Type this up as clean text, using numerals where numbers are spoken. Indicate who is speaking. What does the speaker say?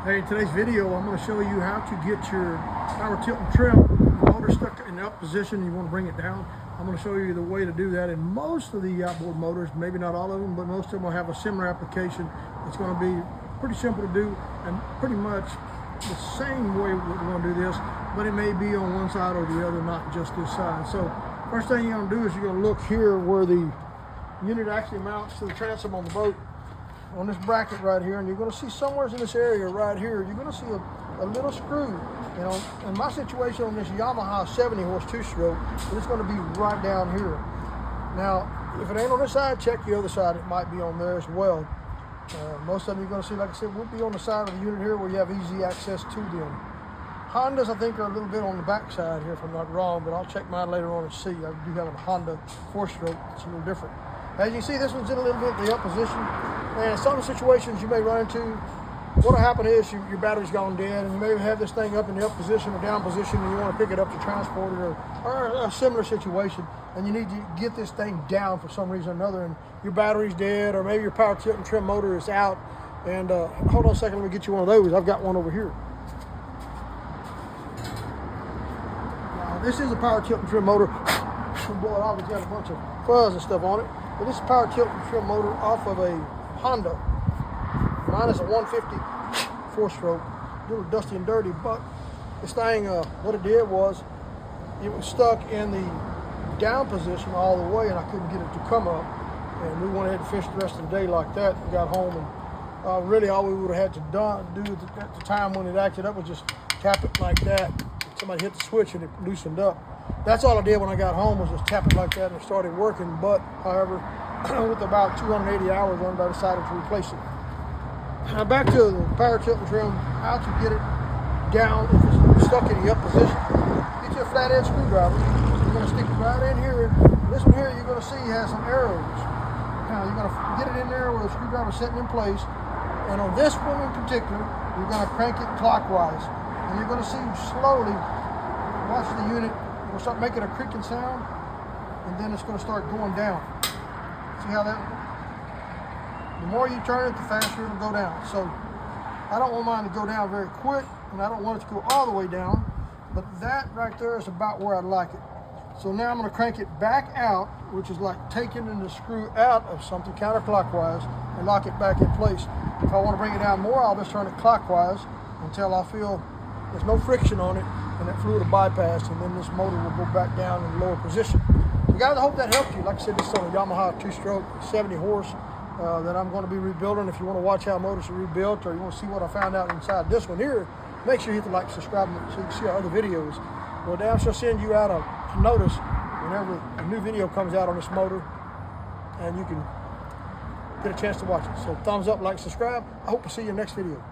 Speaker 1: Hey, in today's video, I'm going to show you how to get your power tilt and trim motor stuck in the up position. You want to bring it down. I'm going to show you the way to do that. And most of the outboard motors, maybe not all of them, but most of them will have a similar application. It's going to be pretty simple to do and pretty much the same way we're going to do this, but it may be on one side or the other, not just this side. So first thing you're going to do is you're going to look here where the unit actually mounts to the transom on the boat, on this bracket right here, and you're going to see somewhere in this area right here, you're going to see a little screw. You know, in my situation on this Yamaha 70 horse two-stroke, it's going to be right down here. Now, if it ain't on this side, check the other side. It might be on there as well. Most of them you're going to see, like I said, will be on the side of the unit here where you have easy access to them. Hondas, I think, are a little bit on the back side here, if I'm not wrong, but I'll check mine later on and see. I do have a Honda four-stroke. It's a little different. As you see, this one's in a little bit of the up position. And some situations you may run into, what'll happen is your battery's gone dead, and you may have this thing up in the up position or down position, and you want to pick it up to transport it, or a similar situation, and you need to get this thing down for some reason or another, and your battery's dead, or maybe your power tilt and trim motor is out. And hold on a second, let me get you one of those. I've got one over here. Now, this is a power tilt and trim motor. Blow it off, it's got a bunch of fuzz and stuff on it. But this is a power tilt and trim motor off of a Honda. Mine is a 150 four-stroke, a little dusty and dirty, but this thing, what it did was, it was stuck in the down position all the way, and I couldn't get it to come up. And we went ahead and fished the rest of the day like that. We got home, and really all we would have had to do at the time when it acted up was just tap it like that. Somebody hit the switch and it loosened up. That's all I did when I got home, was just tap it like that, and it started working. But, however, with about 280 hours on it, I decided to replace it. Now back to the power tilt and trim, how to get it down if it's stuck in the up position. Get you a flathead screwdriver. You're going to stick it right in here. This one here you're going to see has some arrows. Now you're going to get it in there where the screwdriver is sitting in place. And on this one in particular, you're going to crank it clockwise. And you're going to see slowly, watch the unit, it will start making a creaking sound, and then it's going to start going down. See how that? The more you turn it, the faster it'll go down. So I don't want mine to go down very quick, and I don't want it to go all the way down, but that right there is about where I'd like it. So now I'm going to crank it back out, which is like taking the screw out of something counterclockwise and lock it back in place. If I want to bring it down more, I'll just turn it clockwise until I feel there's no friction on it, and that fluid will bypass, and then this motor will go back down in the lower position. So guys, I hope that helped you. Like I said, this is on a Yamaha two-stroke, 70 horse that I'm going to be rebuilding. If you want to watch how motors are rebuilt, or you want to see what I found out inside this one here, make sure you hit the like, subscribe, so you can see our other videos. Well, damn sure send you out a notice whenever a new video comes out on this motor, and you can get a chance to watch it. So thumbs up, like, subscribe. I hope to see you in the next video.